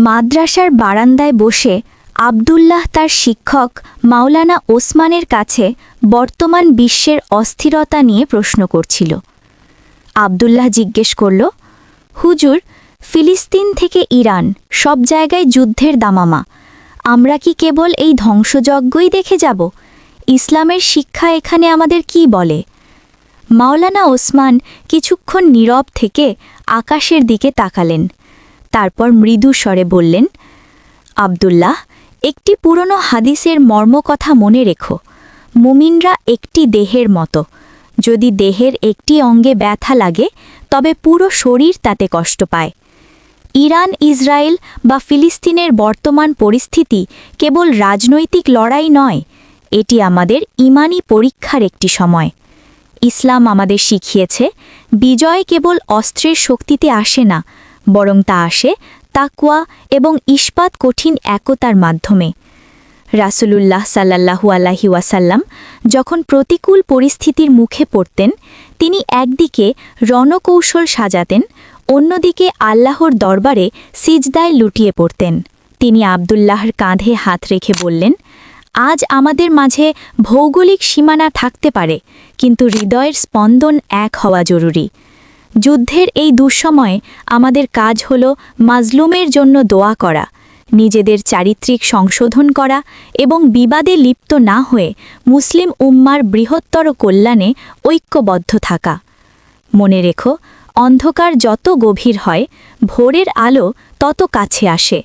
মাদ্রাসার বারান্দায় বসে আব্দুল্লাহ তার শিক্ষক মাওলানা ওসমানের কাছে বর্তমান বিশ্বের অস্থিরতা নিয়ে প্রশ্ন করছিল। আব্দুল্লাহ জিজ্ঞেস করল, হুজুর, ফিলিস্তিন থেকে ইরান সব জায়গায় যুদ্ধের দামামা, আমরা কি কেবল এই ধ্বংসযজ্ঞই দেখে যাব? ইসলামের শিক্ষা এখানে আমাদের কি বলে? মাওলানা ওসমান কিছুক্ষণ নীরব থেকে আকাশের দিকে তাকালেন। তারপর মৃদু স্বরে বললেন, আব্দুল্লাহ, একটি পুরনো হাদিসের মর্মকথা মনে রেখো, মুমিনরা একটি দেহের মতো। যদি দেহের একটি অঙ্গে ব্যথা লাগে তবে পুরো শরীর তাতে কষ্ট পায়। ইরান, ইসরায়েল বা ফিলিস্তিনের বর্তমান পরিস্থিতি কেবল রাজনৈতিক লড়াই নয়, এটি আমাদের ঈমানি পরীক্ষার একটি সময়। ইসলাম আমাদের শিখিয়েছে, বিজয় কেবল অস্ত্রের শক্তিতে আসে না, বরং তা আসে তাকওয়া এবং ইস্পাত কঠিন একতার মাধ্যমে। রাসূলুল্লাহ সাল্লাল্লাহু আলাইহি ওয়াসাল্লাম যখন প্রতিকূল পরিস্থিতির মুখে পড়তেন, তিনি একদিকে রণকৌশল সাজাতেন, অন্যদিকে আল্লাহর দরবারে সিজদায় লুটিয়ে পড়তেন। তিনি আব্দুল্লাহর কাঁধে হাত রেখে বললেন, আজ আমাদের মাঝে ভৌগোলিক সীমানা থাকতে পারে, কিন্তু হৃদয়ের স্পন্দন এক হওয়া জরুরি। যুদ্ধের এই দুঃসময়ে আমাদের কাজ হল মাজলুমের জন্য দোয়া করা, নিজেদের চারিত্রিক সংশোধন করা এবং বিবাদে লিপ্ত না হয়ে মুসলিম উম্মার বৃহত্তর কল্যাণে ঐক্যবদ্ধ থাকা। মনে রেখো, অন্ধকার যত গভীর হয়, ভোরের আলো তত কাছে আসে।